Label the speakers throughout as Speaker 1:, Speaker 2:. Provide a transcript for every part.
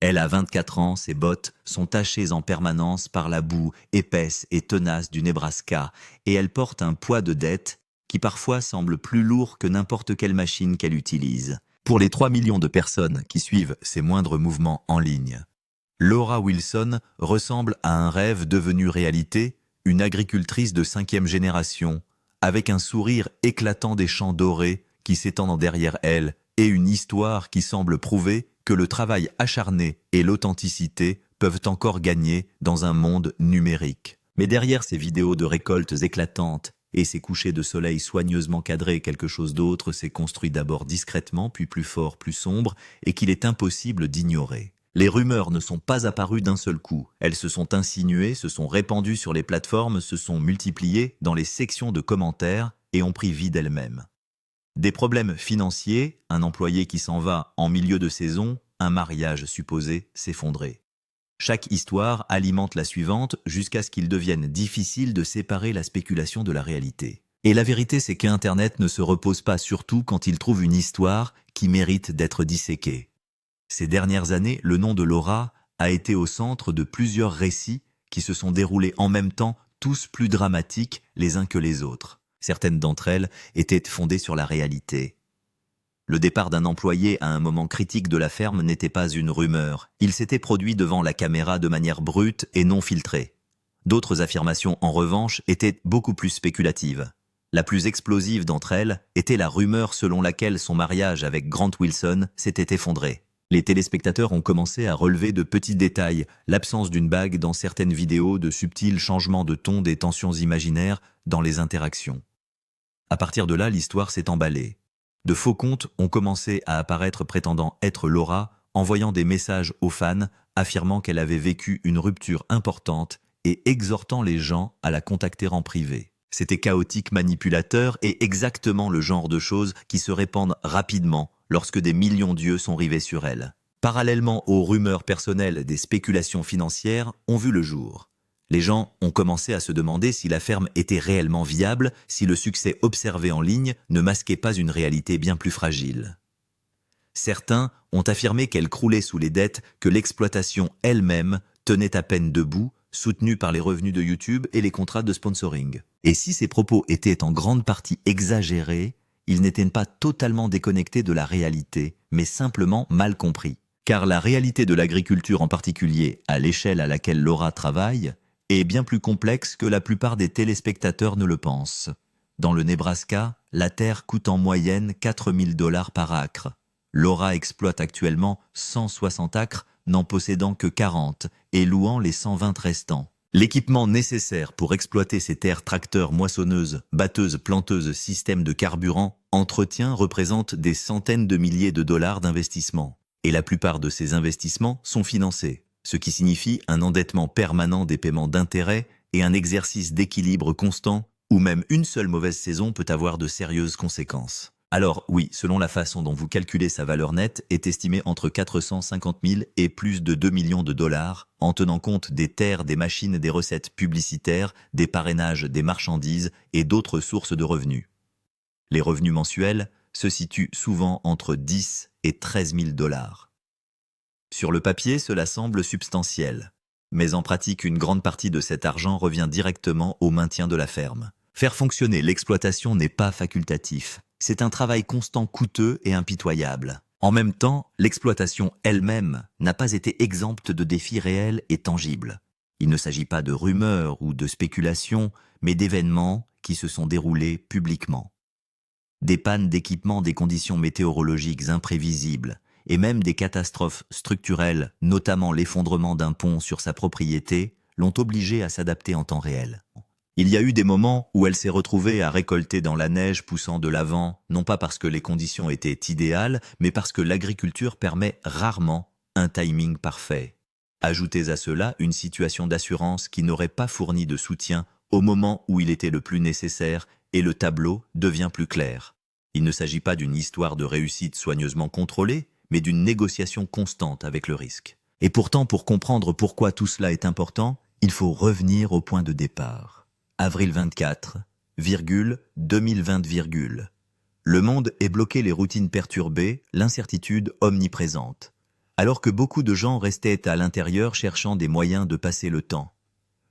Speaker 1: Elle a 24 ans, ses bottes sont tachées en permanence par la boue épaisse et tenace du Nebraska, et elle porte un poids de dette qui parfois semble plus lourd que n'importe quelle machine qu'elle utilise. Pour les 3 millions de personnes qui suivent ses moindres mouvements en ligne, Laura Wilson ressemble à un rêve devenu réalité, une agricultrice de 5e génération, avec un sourire éclatant des champs dorés qui s'étendent derrière elle et une histoire qui semble prouver que le travail acharné et l'authenticité peuvent encore gagner dans un monde numérique. Mais derrière ces vidéos de récoltes éclatantes et ces couchers de soleil soigneusement cadrés, quelque chose d'autre s'est construit d'abord discrètement, puis plus fort, plus sombre, et qu'il est impossible d'ignorer. Les rumeurs ne sont pas apparues d'un seul coup. Elles se sont insinuées, se sont répandues sur les plateformes, se sont multipliées dans les sections de commentaires et ont pris vie d'elles-mêmes. Des problèmes financiers, un employé qui s'en va en milieu de saison, un mariage supposé s'effondrer. Chaque histoire alimente la suivante jusqu'à ce qu'il devienne difficile de séparer la spéculation de la réalité. Et la vérité, c'est qu'Internet ne se repose pas surtout quand il trouve une histoire qui mérite d'être disséquée. Ces dernières années, le nom de Laura a été au centre de plusieurs récits qui se sont déroulés en même temps, tous plus dramatiques les uns que les autres. Certaines d'entre elles étaient fondées sur la réalité. Le départ d'un employé à un moment critique de la ferme n'était pas une rumeur. Il s'était produit devant la caméra de manière brute et non filtrée. D'autres affirmations, en revanche, étaient beaucoup plus spéculatives. La plus explosive d'entre elles était la rumeur selon laquelle son mariage avec Grant Wilson s'était effondré. Les téléspectateurs ont commencé à relever de petits détails, l'absence d'une bague dans certaines vidéos, de subtils changements de ton, des tensions imaginaires dans les interactions. À partir de là, l'histoire s'est emballée. De faux comptes ont commencé à apparaître prétendant être Laura, envoyant des messages aux fans affirmant qu'elle avait vécu une rupture importante et exhortant les gens à la contacter en privé. C'était chaotique, manipulateur et exactement le genre de choses qui se répandent rapidement lorsque des millions d'yeux sont rivés sur elle. Parallèlement aux rumeurs personnelles, des spéculations financières ont vu le jour. Les gens ont commencé à se demander si la ferme était réellement viable, si le succès observé en ligne ne masquait pas une réalité bien plus fragile. Certains ont affirmé qu'elle croulait sous les dettes, que l'exploitation elle-même tenait à peine debout, soutenue par les revenus de YouTube et les contrats de sponsoring. Et si ces propos étaient en grande partie exagérés, ils n'étaient pas totalement déconnectés de la réalité, mais simplement mal compris. Car la réalité de l'agriculture en particulier, à l'échelle à laquelle Laura travaille, est bien plus complexe que la plupart des téléspectateurs ne le pensent. Dans le Nebraska, la terre coûte en moyenne 4 000 $ par acre. Laura exploite actuellement 160 acres, n'en possédant que 40 et louant les 120 restants. L'équipement nécessaire pour exploiter ces terres, tracteurs, moissonneuses, batteuses, planteuses, systèmes de carburant, entretien, représente des centaines de milliers de dollars d'investissement. Et la plupart de ces investissements sont financés, ce qui signifie un endettement permanent des paiements d'intérêts et un exercice d'équilibre constant où même une seule mauvaise saison peut avoir de sérieuses conséquences. Alors oui, selon la façon dont vous calculez sa valeur nette, est estimée entre 450 000 et plus de 2 millions de dollars, en tenant compte des terres, des machines, des recettes publicitaires, des parrainages, des marchandises et d'autres sources de revenus. Les revenus mensuels se situent souvent entre 10 et 13 000 $. Sur le papier, cela semble substantiel. Mais en pratique, une grande partie de cet argent revient directement au maintien de la ferme. Faire fonctionner l'exploitation n'est pas facultatif. C'est un travail constant, coûteux et impitoyable. En même temps, l'exploitation elle-même n'a pas été exempte de défis réels et tangibles. Il ne s'agit pas de rumeurs ou de spéculations, mais d'événements qui se sont déroulés publiquement. Des pannes d'équipement, des conditions météorologiques imprévisibles, et même des catastrophes structurelles, notamment l'effondrement d'un pont sur sa propriété, l'ont obligée à s'adapter en temps réel. Il y a eu des moments où elle s'est retrouvée à récolter dans la neige poussant de l'avant, non pas parce que les conditions étaient idéales, mais parce que l'agriculture permet rarement un timing parfait. Ajoutez à cela une situation d'assurance qui n'aurait pas fourni de soutien au moment où il était le plus nécessaire et le tableau devient plus clair. Il ne s'agit pas d'une histoire de réussite soigneusement contrôlée, mais d'une négociation constante avec le risque. Et pourtant, pour comprendre pourquoi tout cela est important, il faut revenir au point de départ. Avril 24, 2020, le monde est bloqué, les routines perturbées, l'incertitude omniprésente. alors que beaucoup de gens restaient à l'intérieur cherchant des moyens de passer le temps.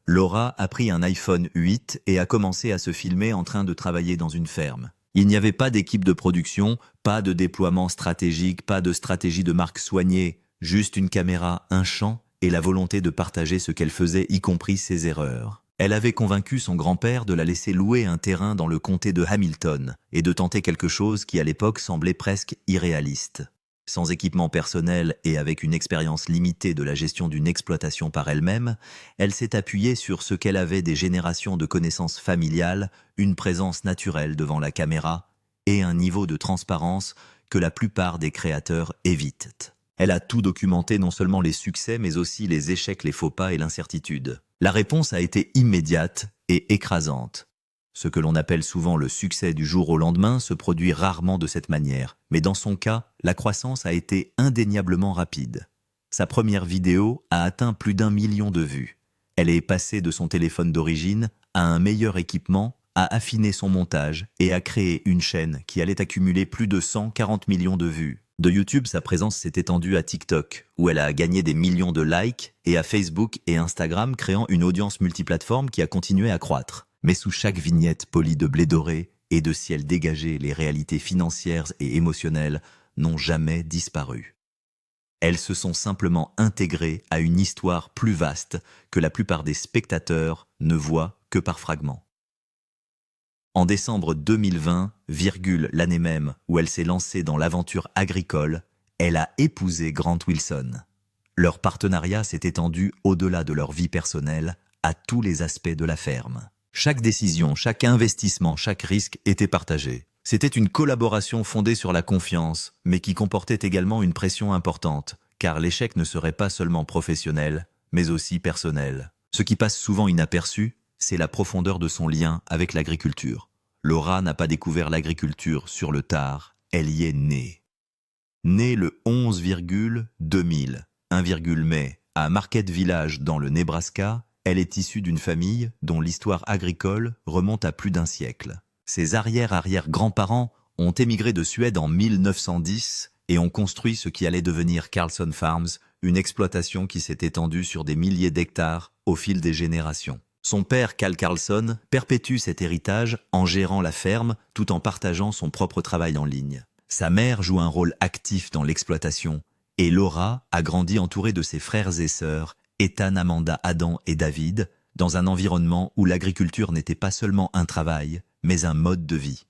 Speaker 1: Laura a pris un iPhone 8 et a commencé à se filmer en train de travailler dans une ferme. Il n'y avait pas d'équipe de production, pas de déploiement stratégique, pas de stratégie de marque soignée, juste une caméra, un champ et la volonté de partager ce qu'elle faisait, y compris ses erreurs. Elle avait convaincu son grand-père de la laisser louer un terrain dans le comté de Hamilton et de tenter quelque chose qui à l'époque semblait presque irréaliste. Sans équipement personnel et avec une expérience limitée de la gestion d'une exploitation par elle-même, elle s'est appuyée sur ce qu'elle avait des générations de connaissances familiales, une présence naturelle devant la caméra et un niveau de transparence que la plupart des créateurs évitent. Elle a tout documenté, non seulement les succès, mais aussi les échecs, les faux pas et l'incertitude. La réponse a été immédiate et écrasante. Ce que l'on appelle souvent le succès du jour au lendemain se produit rarement de cette manière, mais dans son cas, la croissance a été indéniablement rapide. Sa première vidéo a atteint plus d'1 million de vues. Elle est passée de son téléphone d'origine à un meilleur équipement, a affiné son montage et a créé une chaîne qui allait accumuler plus de 140 millions de vues. De YouTube, sa présence s'est étendue à TikTok, où elle a gagné des millions de likes, et à Facebook et Instagram, créant une audience multiplateforme qui a continué à croître. Mais sous chaque vignette polie de blé doré et de ciel dégagé, les réalités financières et émotionnelles n'ont jamais disparu. Elles se sont simplement intégrées à une histoire plus vaste que la plupart des spectateurs ne voient que par fragments. En décembre 2020, l'année même où elle s'est lancée dans l'aventure agricole, elle a épousé Grant Wilson. Leur partenariat s'est étendu au-delà de leur vie personnelle à tous les aspects de la ferme. Chaque décision, chaque investissement, chaque risque était partagé. C'était une collaboration fondée sur la confiance, mais qui comportait également une pression importante, car l'échec ne serait pas seulement professionnel, mais aussi personnel. Ce qui passe souvent inaperçu, c'est la profondeur de son lien avec l'agriculture. Laura n'a pas découvert l'agriculture sur le tard, elle y est née. Née le 11,2000, 1, mai, à Marquette Village dans le Nebraska, elle est issue d'une famille dont l'histoire agricole remonte à plus d'1 siècle. Ses arrière-arrière-grands-parents ont émigré de Suède en 1910 et ont construit ce qui allait devenir Carlson Farms, une exploitation qui s'est étendue sur des milliers d'hectares au fil des générations. Son père, Cal Carlson, perpétue cet héritage en gérant la ferme tout en partageant son propre travail en ligne. Sa mère joue un rôle actif dans l'exploitation et Laura a grandi entourée de ses frères et sœurs, Ethan, Amanda, Adam et David, dans un environnement où l'agriculture n'était pas seulement un travail, mais un mode de vie.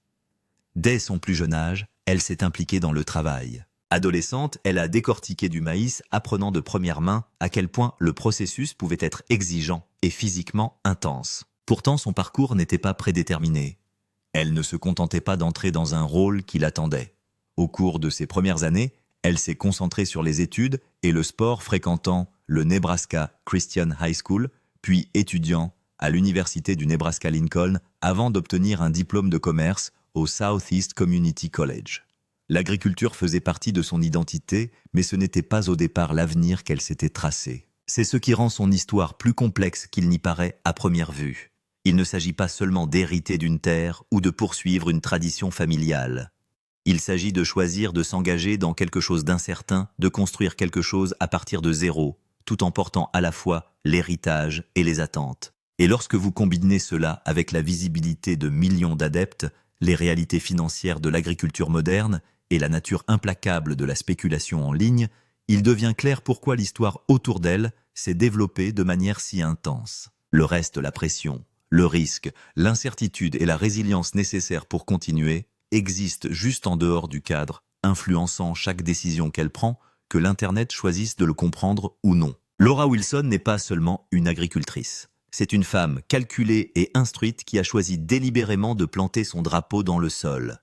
Speaker 1: Dès son plus jeune âge, elle s'est impliquée dans le travail. Adolescente, elle a décortiqué du maïs, apprenant de première main à quel point le processus pouvait être exigeant et physiquement intense. Pourtant, son parcours n'était pas prédéterminé. Elle ne se contentait pas d'entrer dans un rôle qui l'attendait. Au cours de ses premières années, elle s'est concentrée sur les études et le sport, fréquentant le Nebraska Christian High School, puis étudiant à l'université du Nebraska-Lincoln avant d'obtenir un diplôme de commerce au Southeast Community College. L'agriculture faisait partie de son identité, mais ce n'était pas au départ l'avenir qu'elle s'était tracé. C'est ce qui rend son histoire plus complexe qu'il n'y paraît à première vue. Il ne s'agit pas seulement d'hériter d'une terre ou de poursuivre une tradition familiale. Il s'agit de choisir de s'engager dans quelque chose d'incertain, de construire quelque chose à partir de zéro, tout en portant à la fois l'héritage et les attentes. Et lorsque vous combinez cela avec la visibilité de millions d'adeptes, les réalités financières de l'agriculture moderne et la nature implacable de la spéculation en ligne, il devient clair pourquoi l'histoire autour d'elle s'est développée de manière si intense. Le reste, la pression, le risque, l'incertitude et la résilience nécessaires pour continuer existent juste en dehors du cadre, influençant chaque décision qu'elle prend, que l'Internet choisisse de le comprendre ou non. Laura Wilson n'est pas seulement une agricultrice. C'est une femme calculée et instruite qui a choisi délibérément de planter son drapeau dans le sol.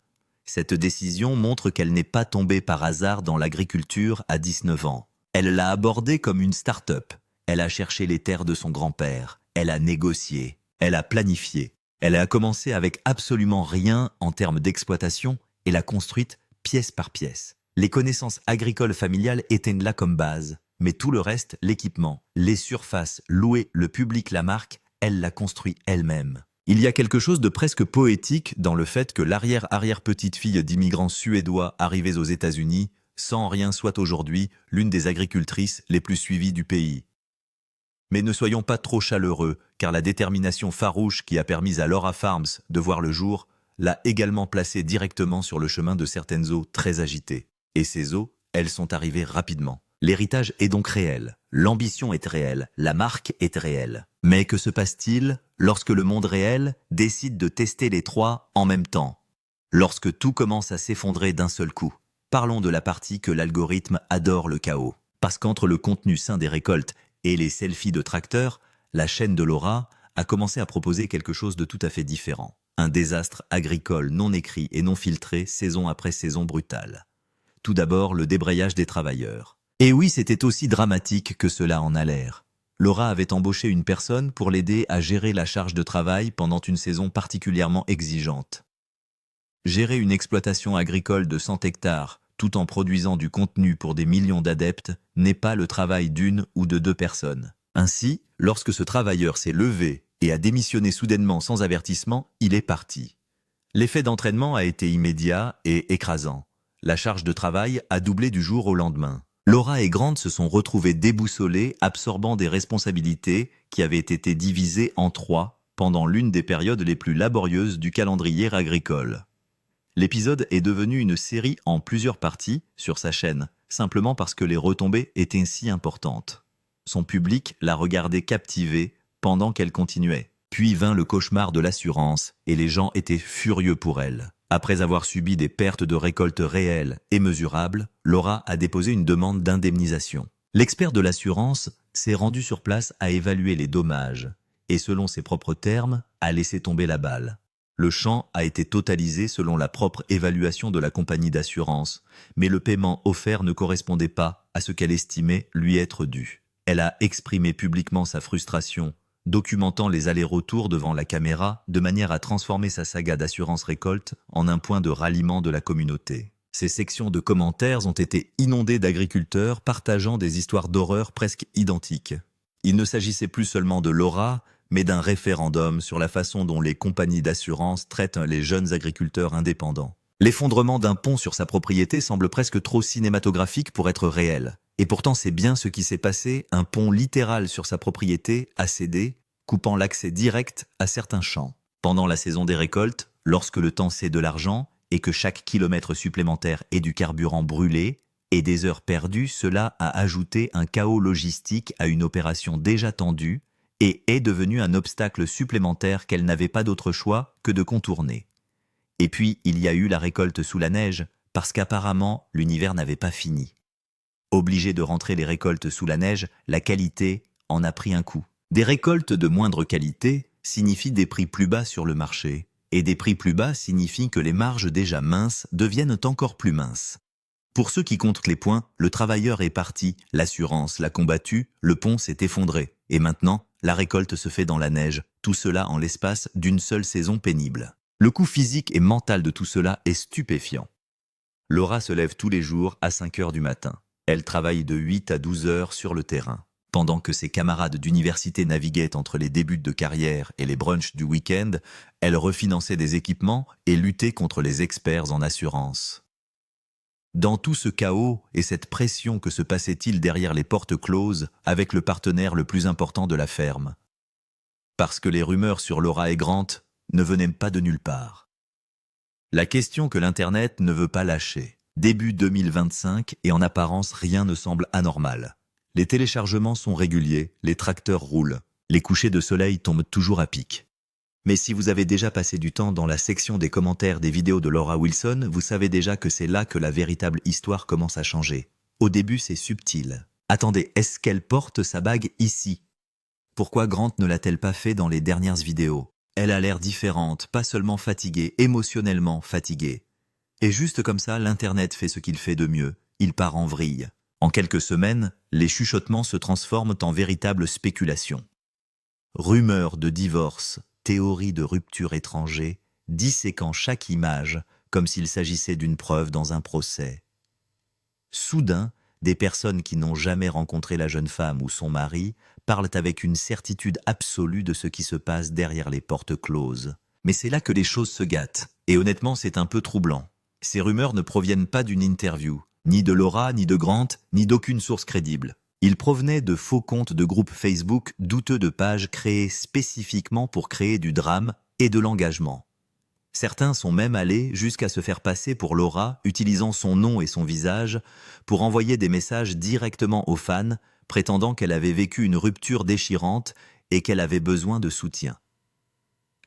Speaker 1: Cette décision montre qu'elle n'est pas tombée par hasard dans l'agriculture à 19 ans. Elle l'a abordée comme une start-up. Elle a cherché les terres de son grand-père. Elle a négocié. Elle a planifié. Elle a commencé avec absolument rien en termes d'exploitation et l'a construite pièce par pièce. Les connaissances agricoles familiales étaient là comme base, mais tout le reste, l'équipement, les surfaces, louer, le public, la marque, elle l'a construit elle-même. Il y a quelque chose de presque poétique dans le fait que l'arrière-arrière-petite-fille d'immigrants suédois arrivés aux États-Unis sans rien soit aujourd'hui l'une des agricultrices les plus suivies du pays. Mais ne soyons pas trop chaleureux, car la détermination farouche qui a permis à Laura Farms de voir le jour l'a également placée directement sur le chemin de certaines eaux très agitées. Et ces eaux, elles sont arrivées rapidement. L'héritage est donc réel, l'ambition est réelle, la marque est réelle. Mais que se passe-t-il lorsque le monde réel décide de tester les trois en même temps? Lorsque tout commence à s'effondrer d'un seul coup. Parlons de la partie que l'algorithme adore, le chaos. Parce qu'entre le contenu sain des récoltes et les selfies de tracteurs, la chaîne de Laura a commencé à proposer quelque chose de tout à fait différent. Un désastre agricole non écrit et non filtré, saison après saison brutale. Tout d'abord, le débrayage des travailleurs. Et oui, c'était aussi dramatique que cela en a l'air. Laura avait embauché une personne pour l'aider à gérer la charge de travail pendant une saison particulièrement exigeante. Gérer une exploitation agricole de 100 hectares, tout en produisant du contenu pour des millions d'adeptes, n'est pas le travail d'une ou de deux personnes. Ainsi, lorsque ce travailleur s'est levé et a démissionné soudainement sans avertissement, il est parti. L'effet d'entraînement a été immédiat et écrasant. La charge de travail a doublé du jour au lendemain. Laura et Grant se sont retrouvés déboussolés, absorbant des responsabilités qui avaient été divisées en trois pendant l'une des périodes les plus laborieuses du calendrier agricole. L'épisode est devenu une série en plusieurs parties sur sa chaîne, simplement parce que les retombées étaient si importantes. Son public l'a regardée captivée pendant qu'elle continuait. Puis vint le cauchemar de l'assurance et les gens étaient furieux pour elle. Après avoir subi des pertes de récoltes réelles et mesurables, Laura a déposé une demande d'indemnisation. L'expert de l'assurance s'est rendu sur place à évaluer les dommages et, selon ses propres termes, a laissé tomber la balle. Le champ a été totalisé selon la propre évaluation de la compagnie d'assurance, mais le paiement offert ne correspondait pas à ce qu'elle estimait lui être dû. Elle a exprimé publiquement sa frustration, documentant les allers-retours devant la caméra de manière à transformer sa saga d'assurance récolte en un point de ralliement de la communauté. Ces sections de commentaires ont été inondées d'agriculteurs partageant des histoires d'horreur presque identiques. Il ne s'agissait plus seulement de Laura, mais d'un référendum sur la façon dont les compagnies d'assurance traitent les jeunes agriculteurs indépendants. L'effondrement d'un pont sur sa propriété semble presque trop cinématographique pour être réel. Et pourtant c'est bien ce qui s'est passé, un pont littéral sur sa propriété a cédé, coupant l'accès direct à certains champs. Pendant la saison des récoltes, lorsque le temps c'est de l'argent et que chaque kilomètre supplémentaire est du carburant brûlé et des heures perdues, cela a ajouté un chaos logistique à une opération déjà tendue et est devenu un obstacle supplémentaire qu'elle n'avait pas d'autre choix que de contourner. Et puis il y a eu la récolte sous la neige, parce qu'apparemment l'univers n'avait pas fini. Obligé de rentrer les récoltes sous la neige, la qualité en a pris un coup. Des récoltes de moindre qualité signifient des prix plus bas sur le marché, et des prix plus bas signifient que les marges déjà minces deviennent encore plus minces. Pour ceux qui comptent les points, le travailleur est parti, l'assurance l'a combattu, le pont s'est effondré, et maintenant, la récolte se fait dans la neige, tout cela en l'espace d'une seule saison pénible. Le coût physique et mental de tout cela est stupéfiant. Laura se lève tous les jours à 5 heures du matin. Elle travaille de 8 à 12 heures sur le terrain. Pendant que ses camarades d'université naviguaient entre les débuts de carrière et les brunchs du week-end, elle refinançait des équipements et luttait contre les experts en assurance. Dans tout ce chaos et cette pression, que se passait-il derrière les portes closes avec le partenaire le plus important de la ferme? Parce que les rumeurs sur Laura et Grant ne venaient pas de nulle part. La question que l'Internet ne veut pas lâcher. Début 2025 et en apparence rien ne semble anormal. Les téléchargements sont réguliers, les tracteurs roulent, les couchers de soleil tombent toujours à pic. Mais si vous avez déjà passé du temps dans la section des commentaires des vidéos de Laura Wilson, vous savez déjà que c'est là que la véritable histoire commence à changer. Au début, c'est subtil. Attendez, est-ce qu'elle porte sa bague ici? Pourquoi Grant ne l'a-t-elle pas fait dans les dernières vidéos? Elle a l'air différente, pas seulement fatiguée, émotionnellement fatiguée. Et juste comme ça, l'Internet fait ce qu'il fait de mieux. Il part en vrille. En quelques semaines, les chuchotements se transforment en véritables spéculations. Rumeurs de divorce, théories de rupture étrangers, disséquant chaque image comme s'il s'agissait d'une preuve dans un procès. Soudain, des personnes qui n'ont jamais rencontré la jeune femme ou son mari parlent avec une certitude absolue de ce qui se passe derrière les portes closes. Mais c'est là que les choses se gâtent. Et honnêtement, c'est un peu troublant. Ces rumeurs ne proviennent pas d'une interview, Ni de Laura, ni de Grant, ni d'aucune source crédible. Ils provenaient de faux comptes de groupes Facebook douteux de pages créées spécifiquement pour créer du drame et de l'engagement. Certains sont même allés jusqu'à se faire passer pour Laura, utilisant son nom et son visage, pour envoyer des messages directement aux fans, prétendant qu'elle avait vécu une rupture déchirante et qu'elle avait besoin de soutien.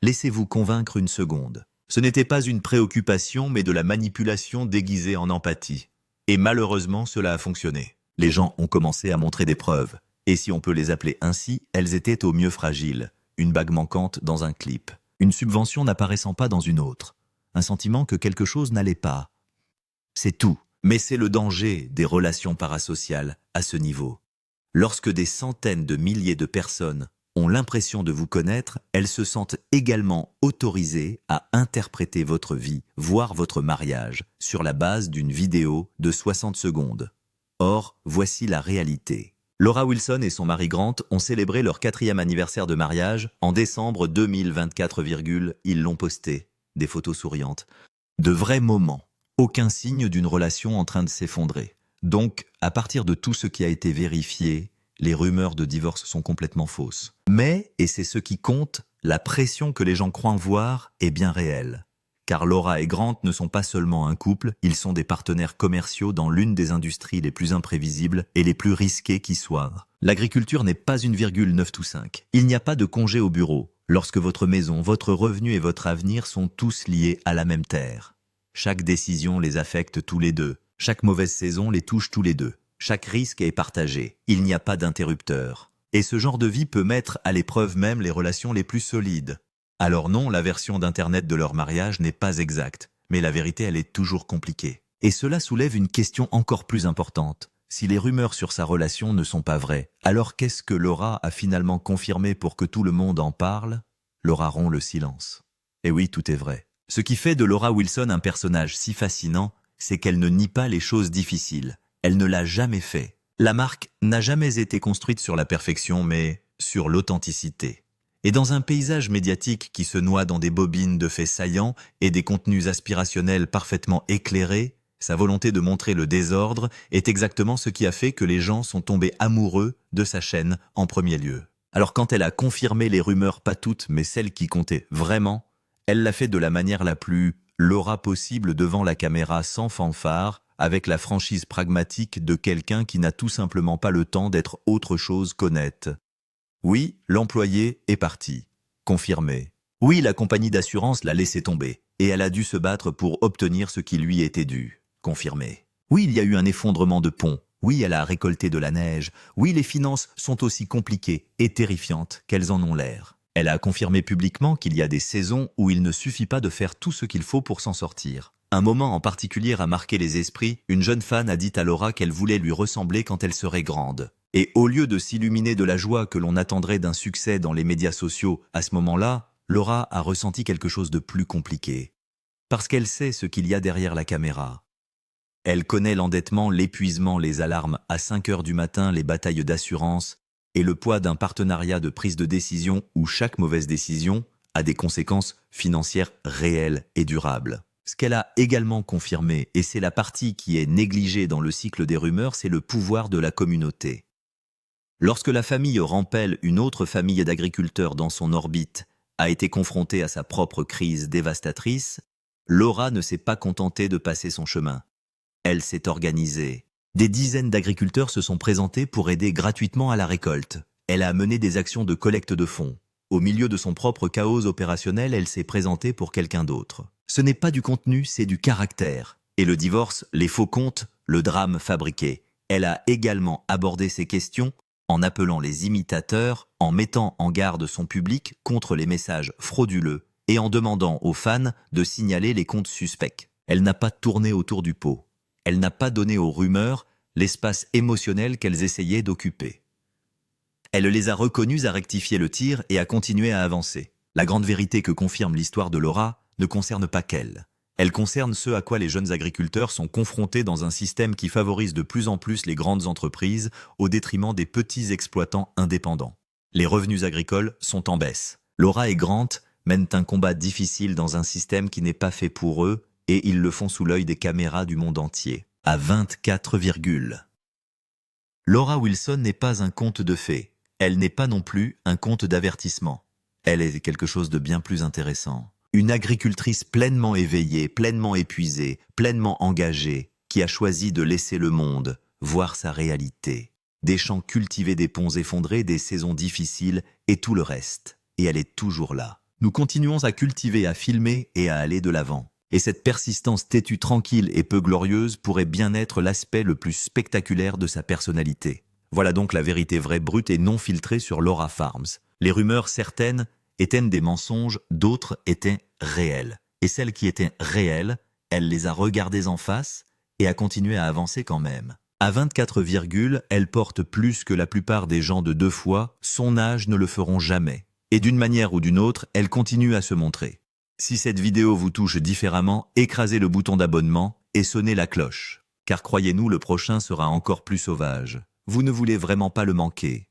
Speaker 1: Laissez-vous convaincre une seconde. Ce n'était pas une préoccupation, mais de la manipulation déguisée en empathie. Et malheureusement, cela a fonctionné. Les gens ont commencé à montrer des preuves. Et si on peut les appeler ainsi, elles étaient au mieux fragiles. Une bague manquante dans un clip. Une subvention n'apparaissant pas dans une autre. Un sentiment que quelque chose n'allait pas. C'est tout. Mais c'est le danger des relations parasociales à ce niveau. Lorsque des centaines de milliers de personnes ont l'impression de vous connaître, elles se sentent également autorisées à interpréter votre vie, voire votre mariage, sur la base d'une vidéo de 60 secondes. Or, voici la réalité. Laura Wilson et son mari Grant ont célébré leur 4e anniversaire de mariage en décembre 2024, ils l'ont posté, des photos souriantes. De vrais moments, aucun signe d'une relation en train de s'effondrer. Donc, à partir de tout ce qui a été vérifié, les rumeurs de divorce sont complètement fausses. Mais, et c'est ce qui compte, la pression que les gens croient voir est bien réelle. Car Laura et Grant ne sont pas seulement un couple, ils sont des partenaires commerciaux dans l'une des industries les plus imprévisibles et les plus risquées qui soient. L'agriculture n'est pas une virgule 9 tout 5. Il n'y a pas de congé au bureau, lorsque votre maison, votre revenu et votre avenir sont tous liés à la même terre. Chaque décision les affecte tous les deux. Chaque mauvaise saison les touche tous les deux. Chaque risque est partagé. Il n'y a pas d'interrupteur. Et ce genre de vie peut mettre à l'épreuve même les relations les plus solides. Alors non, la version d'Internet de leur mariage n'est pas exacte, mais la vérité, elle est toujours compliquée. Et cela soulève une question encore plus importante. Si les rumeurs sur sa relation ne sont pas vraies, alors qu'est-ce que Laura a finalement confirmé pour que tout le monde en parle? Laura rompt le silence. Et oui, tout est vrai. Ce qui fait de Laura Wilson un personnage si fascinant, c'est qu'elle ne nie pas les choses difficiles. Elle ne l'a jamais fait. La marque n'a jamais été construite sur la perfection, mais sur l'authenticité. Et dans un paysage médiatique qui se noie dans des bobines de faits saillants et des contenus aspirationnels parfaitement éclairés, sa volonté de montrer le désordre est exactement ce qui a fait que les gens sont tombés amoureux de sa chaîne en premier lieu. Alors quand elle a confirmé les rumeurs, pas toutes, mais celles qui comptaient vraiment, elle l'a fait de la manière la plus Laura possible devant la caméra sans fanfare, avec la franchise pragmatique de quelqu'un qui n'a tout simplement pas le temps d'être autre chose qu'honnête. Oui, l'employé est parti. Confirmé. Oui, la compagnie d'assurance l'a laissé tomber, et elle a dû se battre pour obtenir ce qui lui était dû. Confirmé. Oui, il y a eu un effondrement de pont. Oui, elle a récolté de la neige. Oui, les finances sont aussi compliquées et terrifiantes qu'elles en ont l'air. Elle a confirmé publiquement qu'il y a des saisons où il ne suffit pas de faire tout ce qu'il faut pour s'en sortir. Un moment en particulier a marqué les esprits, une jeune fan a dit à Laura qu'elle voulait lui ressembler quand elle serait grande. Et au lieu de s'illuminer de la joie que l'on attendrait d'un succès dans les médias sociaux, à ce moment-là, Laura a ressenti quelque chose de plus compliqué. Parce qu'elle sait ce qu'il y a derrière la caméra. Elle connaît l'endettement, l'épuisement, les alarmes à 5 heures du matin, les batailles d'assurance et le poids d'un partenariat de prise de décision où chaque mauvaise décision a des conséquences financières réelles et durables. Ce qu'elle a également confirmé, et c'est la partie qui est négligée dans le cycle des rumeurs, c'est le pouvoir de la communauté. Lorsque la famille Rampel, une autre famille d'agriculteurs dans son orbite, a été confrontée à sa propre crise dévastatrice, Laura ne s'est pas contentée de passer son chemin. Elle s'est organisée. Des dizaines d'agriculteurs se sont présentés pour aider gratuitement à la récolte. Elle a mené des actions de collecte de fonds. Au milieu de son propre chaos opérationnel, elle s'est présentée pour quelqu'un d'autre. Ce n'est pas du contenu, c'est du caractère. Et le divorce, les faux comptes, le drame fabriqué. Elle a également abordé ces questions en appelant les imitateurs, en mettant en garde son public contre les messages frauduleux et en demandant aux fans de signaler les comptes suspects. Elle n'a pas tourné autour du pot. Elle n'a pas donné aux rumeurs l'espace émotionnel qu'elles essayaient d'occuper. Elle les a reconnus à rectifier le tir et à continuer à avancer. La grande vérité que confirme l'histoire de Laura ne concerne pas qu'elle. Elle concerne ce à quoi les jeunes agriculteurs sont confrontés dans un système qui favorise de plus en plus les grandes entreprises au détriment des petits exploitants indépendants. Les revenus agricoles sont en baisse. Laura et Grant mènent un combat difficile dans un système qui n'est pas fait pour eux et ils le font sous l'œil des caméras du monde entier. à 24, Laura Wilson n'est pas un conte de fées. Elle n'est pas non plus un conte d'avertissement. Elle est quelque chose de bien plus intéressant. Une agricultrice pleinement éveillée, pleinement épuisée, pleinement engagée, qui a choisi de laisser le monde voir sa réalité. Des champs cultivés, des ponts effondrés, des saisons difficiles et tout le reste. Et elle est toujours là. Nous continuons à cultiver, à filmer et à aller de l'avant. Et cette persistance têtue, tranquille et peu glorieuse pourrait bien être l'aspect le plus spectaculaire de sa personnalité. Voilà donc la vérité vraie, brute et non filtrée sur Laura Farms. Les rumeurs, certaines, étaient des mensonges, d'autres étaient réelles. Et celles qui étaient réelles, elle les a regardées en face et a continué à avancer quand même. À 24, elle porte plus que la plupart des gens de 2 fois, son âge ne le feront jamais. Et d'une manière ou d'une autre, elle continue à se montrer. Si cette vidéo vous touche différemment, écrasez le bouton d'abonnement et sonnez la cloche. Car croyez-nous, le prochain sera encore plus sauvage. Vous ne voulez vraiment pas le manquer.